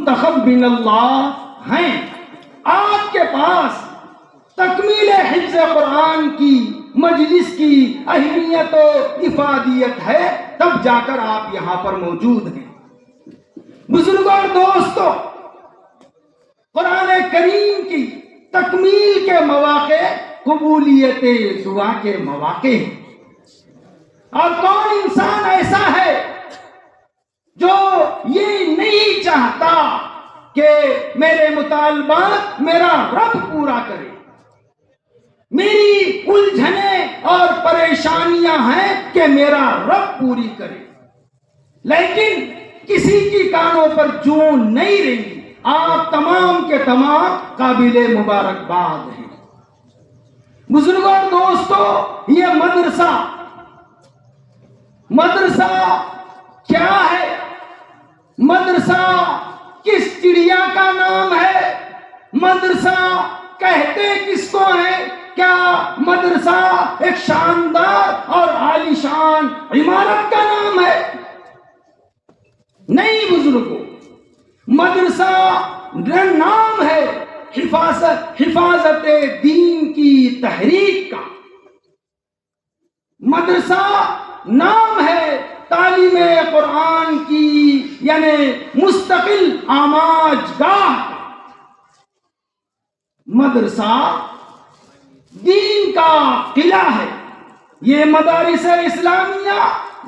منتخب من اللہ ہیں، آپ کے پاس تکمیل حفظ قرآن کی مجلس کی اہمیت و افادیت ہے، تب جا کر آپ یہاں پر موجود ہیں۔ بزرگوں اور دوستوں، قرآن کریم کی تکمیل کے مواقع قبولیت دعا کے مواقع ہیں، اور کون انسان ایسا ہے جو یہ نہیں چاہتا کہ میرے مطالبات میرا رب پورا کرے؟ میری الجھنیں اور پریشانیاں ہیں کہ میرا رب پوری کرے، لیکن کسی کی کانوں پر جون نہیں رہی۔ آپ تمام کے تمام قابل مبارکباد ہیں۔ بزرگوں اور دوستوں، یہ مدرسہ کیا ہے؟ مدرسہ کس چڑیا کا نام ہے؟ مدرسہ کہتے کس کو ہے؟ کیا مدرسہ ایک شاندار اور عالیشان عمارت کا نام ہے؟ نہیں بزرگوں، مدرسہ نام ہے حفاظت دین کی تحریک کا، مدرسہ نام ہے تعلیم قرآن کی یعنی مستقل آماج گاہ کا، مدرسہ دین کا قلعہ ہے۔ یہ مدارس اسلامیہ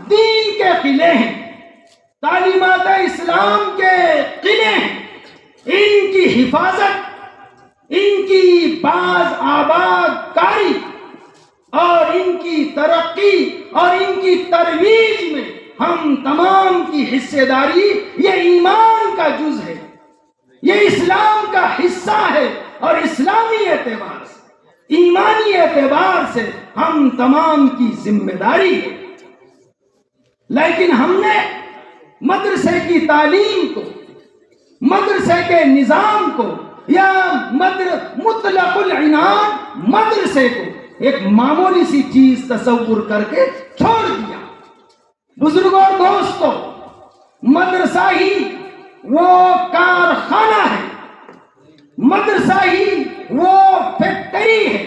دین کے قلعے ہیں، تعلیمات اسلام کے قلعے ہیں۔ ان کی حفاظت، ان کی باز آباد کاری اور ان کی ترقی اور ان کی ترویج میں ہم تمام کی حصہ داری یہ ایمان کا جز ہے، یہ اسلام کا حصہ ہے، اور اسلامی اعتبار سے، ایمانی اعتبار سے ہم تمام کی ذمہ داری ہے۔ لیکن ہم نے مدرسے کی تعلیم کو، مدرسے کے نظام کو، یا مطلق العنان مدرسے کو ایک معمولی سی چیز تصور کر کے چھوڑ دیا۔ بزرگوں اور دوستوں، مدرسہ ہی وہ کارخانہ ہے، مدرسہ ہی وہ فیکٹری ہے،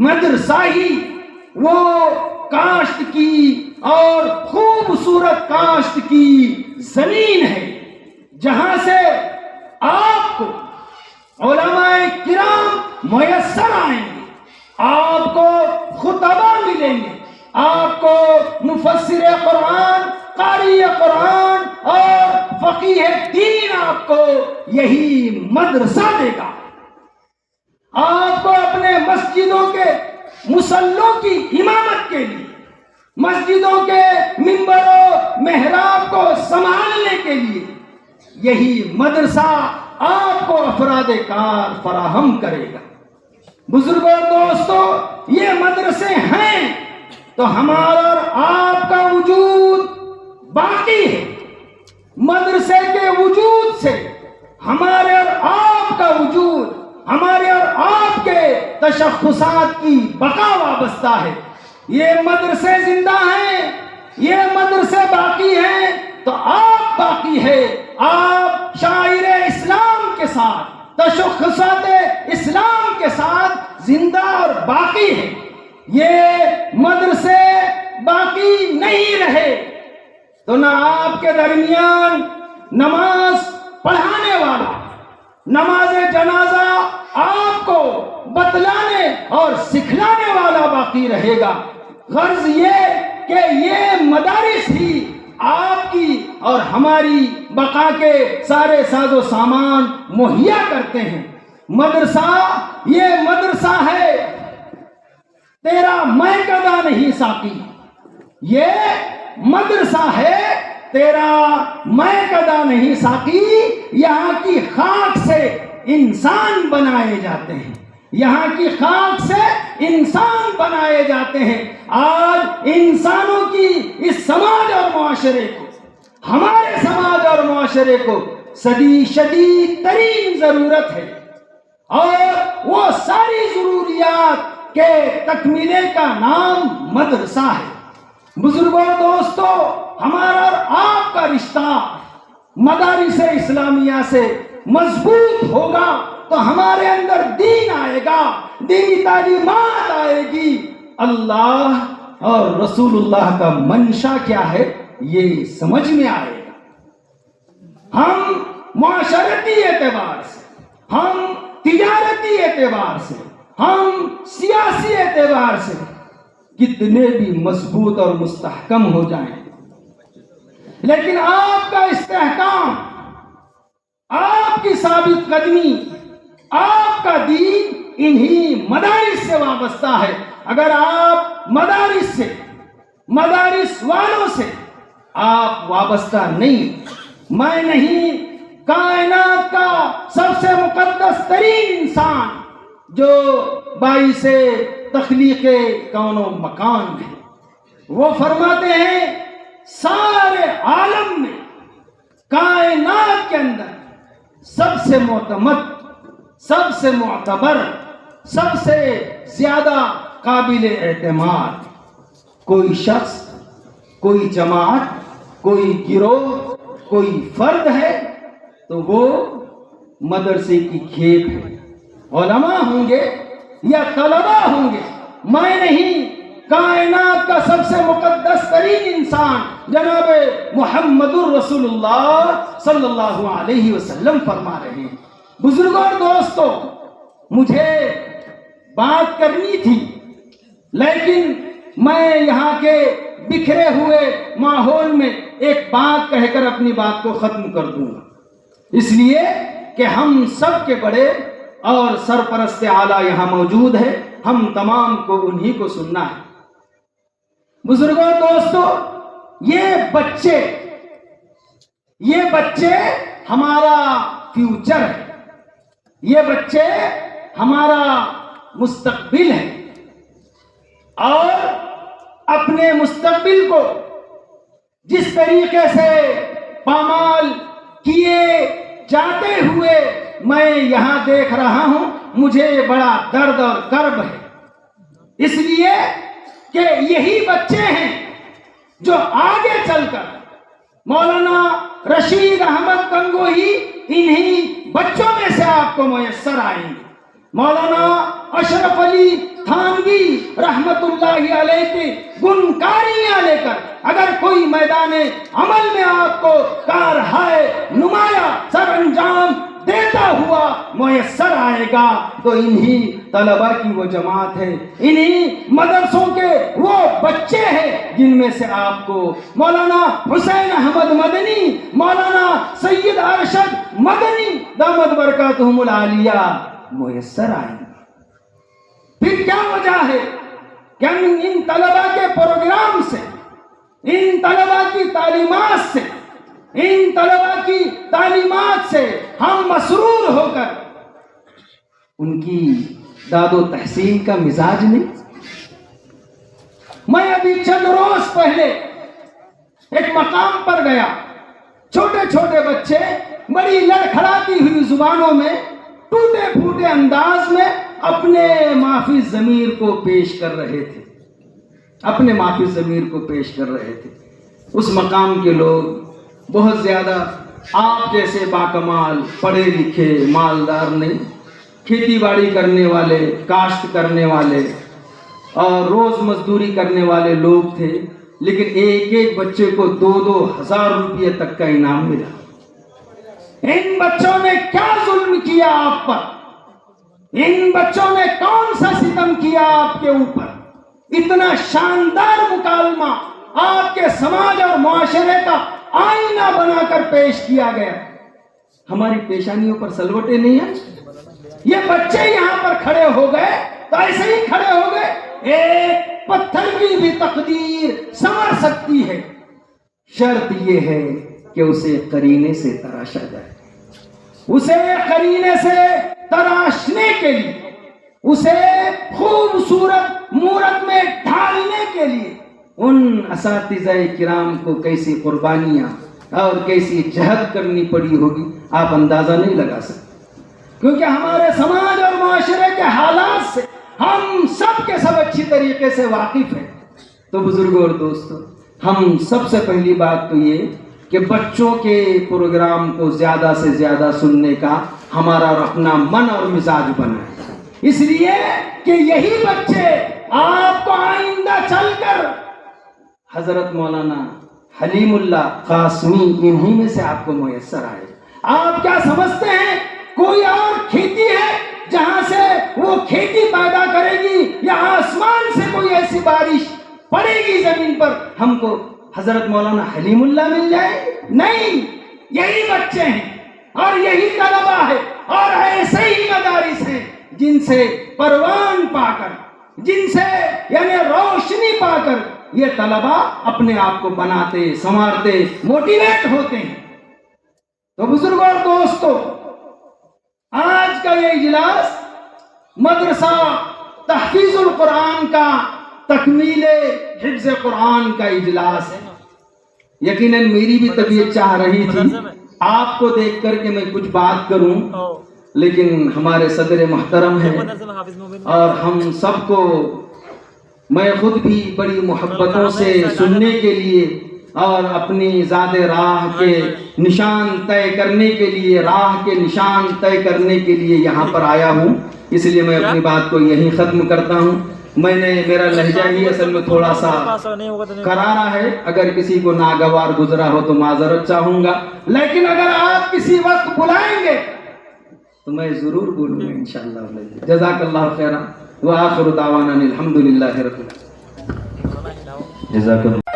مدرسہ ہی وہ کاشت کی اور خوبصورت کاشت کی زمین ہے، جہاں سے آپ کو علماء کرام میسر آئیں گے، آپ کو خطبہ ملیں گے، آپ کو مفسر قرآن، قاری قرآن اور فقیہ دین آپ کو یہی مدرسہ دے گا۔ آپ کو اپنے مسجدوں کے مصلوں کی امامت کے لیے، مسجدوں کے منبر و محراب کو سنبھالنے کے لیے یہی مدرسہ آپ کو افراد کار فراہم کرے گا۔ بزرگوں اور دوستوں، یہ مدرسے ہیں تو ہمارا اور آپ کا وجود باقی ہے۔ مدرسے کے وجود سے ہمارے اور آپ کا وجود، ہمارے اور آپ کے تشخصات کی بقا وابستہ ہے۔ یہ مدرسے زندہ ہیں، یہ مدرسے باقی ہیں تو آپ باقی ہے، آپ شاعر اسلام کے ساتھ، تشخصات اسلام کے ساتھ زندہ اور باقی ہے۔ یہ مدرسے باقی نہیں رہے تو نہ آپ کے درمیان نماز پڑھانے والا، نماز جنازہ آپ کو بتلانے اور سکھلانے والا باقی رہے گا۔ غرض یہ کہ یہ مدارس ہی آپ کی اور ہماری بقا کے سارے ساز و سامان مہیا کرتے ہیں۔ مدرسہ یہ مدرسہ ہے، تیرا میں کدا نہیں ساقی، یہ مدرسہ ہے، تیرا میں کدا نہیں ساقی۔ یہاں کی خاک سے انسان بنائے جاتے ہیں، یہاں کی خاک سے انسان بنائے جاتے ہیں۔ آج انسانوں کی اس سماج اور معاشرے کو، ہمارے سماج اور معاشرے کو شدید ترین ضرورت ہے، اور وہ ساری ضروریات کے تکمیلے کا نام مدرسہ ہے۔ بزرگوں اور دوستوں، ہمارا اور آپ کا رشتہ مدارس اسلامیہ سے مضبوط ہوگا تو ہمارے اندر دین آئے گا، دینی تعلیمات آئے گی، اللہ اور رسول اللہ کا منشا کیا ہے یہ سمجھ میں آئے گا۔ ہم معاشرتی اعتبار سے، ہم تجارتی اعتبار سے، ہم سیاسی اعتبار سے کتنے بھی مضبوط اور مستحکم ہو جائیں، لیکن آپ کا استحکام، آپ کی ثابت قدمی، آپ کا دین انہی مدارس سے وابستہ ہے۔ اگر آپ مدارس سے، مدارس والوں سے آپ وابستہ نہیں، میں نہیں، کائنات کا سب سے مقدس ترین انسان جو باعث تخلیق کون و مکان ہے، وہ فرماتے ہیں سارے عالم میں، کائنات کے اندر سب سے معتمد، سب سے معتبر، سب سے زیادہ قابل اعتماد کوئی شخص، کوئی جماعت، کوئی گروہ، کوئی فرد ہے تو وہ مدرسے کی کھیپ ہے۔ علماء ہوں گے یا طلباء ہوں گے، میں نہیں، کائنات کا سب سے مقدس ترین انسان جناب محمد الرسول اللہ صلی اللہ علیہ وسلم فرما رہے ہیں۔ بزرگوں اور دوستوں، مجھے بات کرنی تھی، لیکن میں یہاں کے بکھرے ہوئے ماحول میں ایک بات کہہ کر اپنی بات کو ختم کر دوں گا، اس لیے کہ ہم سب کے بڑے اور سرپرست اعلیٰ یہاں موجود ہے، ہم تمام کو انہی کو سننا ہے۔ بزرگوں اور دوستوں، یہ بچے ہمارا فیوچر ہے، یہ بچے ہمارا مستقبل ہے، اور اپنے مستقبل کو جس طریقے سے پامال کیے جاتے ہوئے میں یہاں دیکھ رہا ہوں، مجھے بڑا درد اور کرب ہے، اس لیے کہ یہی بچے ہیں جو آگے چل کر مولانا رشید احمد گنگوہی انہی بچوں میں سے آپ کو میسر آئیں گے۔ مولانا اشرف علی تھانوی رحمت اللہ علیہ کی گنکاریاں لے کر اگر کوئی میدان عمل میں آپ کو کارہائے نمایاں سر انجام دیتا ہوا میسر آئے گا تو انہی طلباء کی وہ جماعت ہے، انہی مدرسوں کے وہ بچے ہیں جن میں سے آپ کو مولانا حسین احمد مدنی، مولانا سید ارشد مدنی دامت برکاتہم العالیہ میسر آئیں گے۔ پھر کیا وجہ ہے کہ ان طلباء کے پروگرام سے، ان طلباء کی تعلیمات سے، ان طلباء کی تعلیمات سے ہم مسرور ہو کر ان کی داد و تحسین کا مزاج نہیں؟ میں ابھی چند روز پہلے ایک مقام پر گیا، چھوٹے چھوٹے بچے بڑی لڑکھڑاتی ہوئی زبانوں میں، ٹوٹے پھوٹے انداز میں اپنے معافی ضمیر کو پیش کر رہے تھے، اپنے معافی ضمیر کو پیش کر رہے تھے۔ اس مقام کے لوگ بہت زیادہ آپ جیسے باکمال پڑھے لکھے مالدار نہیں، کھیتی باڑی کرنے والے، کاشت کرنے والے اور روز مزدوری کرنے والے لوگ تھے، لیکن ایک ایک بچے کو 2,000 روپے تک کا انعام ملا۔ ان بچوں نے کیا ظلم کیا آپ پر؟ ان بچوں نے کون سا ستم کیا آپ کے اوپر؟ اتنا شاندار مکالمہ آپ کے سماج اور معاشرے کا آئینہ بنا کر پیش کیا گیا۔ ہماری پیشانیوں پر سلوٹیں نہیں ہیں؟ یہ بچے یہاں پر کھڑے ہو گئے تو ایسے ہی کھڑے ہو گئے؟ ایک پتھر کی بھی تقدیر سنور سکتی ہے، شرط یہ ہے کہ اسے قرینے سے تراشا جائے۔ اسے قرینے سے تراشنے کے لیے، اسے خوبصورت مورت میں ڈھالنے کے لیے ان اساتذہ کرام کو کیسی قربانیاں اور کیسی جہد کرنی پڑی ہوگی آپ اندازہ نہیں لگا سکتے، کیونکہ ہمارے سماج اور معاشرے کے حالات سے ہم سب کے سب اچھی طریقے سے واقف ہیں۔ تو بزرگوں اور دوستوں، ہم سب سے پہلی بات تو یہ کہ بچوں کے پروگرام کو زیادہ سے زیادہ سننے کا ہمارا اور اپنا من اور مزاج بنا ہے، اس لیے کہ یہی بچے آپ کو آئندہ چل کر حضرت مولانا حلیم اللہ قاسمی انہی میں سے آپ کو میسر آئے۔ آپ کیا سمجھتے ہیں کوئی اور کھیتی ہے جہاں سے وہ کھیتی پیدا کرے گی، یا آسمان سے کوئی ایسی بارش پڑے گی زمین پر ہم کو حضرت مولانا حلیم اللہ مل جائے؟ نہیں، یہی بچے ہیں اور یہی طلبہ ہے اور ایسے ہی مدارس ہیں جن سے پروان پا کر، جن سے یعنی روشنی پا کر یہ طلبہ اپنے آپ کو بناتے، سنوارتے، موٹیویٹ ہوتے ہیں۔ تو بزرگوں اور دوستو، آج کا یہ اجلاس مدرسہ تحفیظ القرآن کا تکمیل حفظ قرآن کا اجلاس ہے۔ یقیناً میری بھی طبیعت چاہ رہی تھی آپ کو دیکھ کر کے میں کچھ بات کروں، لیکن ہمارے صدر محترم ہیں اور ہم سب کو میں خود بھی بڑی محبتوں سے سننے کے لیے اور اپنی ذات راہ کے نشان طے کرنے کے لیے، راہ کے نشان طے کرنے کے لیے یہاں پر آیا ہوں، اس لیے میں اپنی بات کو یہیں ختم کرتا ہوں۔ میں نے میرا لہجہ ہی اصل میں تھوڑا سا کرارا ہے، اگر کسی کو ناگوار گزرا ہو تو معذرت چاہوں گا، لیکن اگر آپ کسی وقت بلائیں گے تو میں ضرور بولوں گا انشاءاللہ۔ جزاک اللہ خیرا وآخر دعوانا الحمدللہ رب العالمین۔ جزاک اللہ۔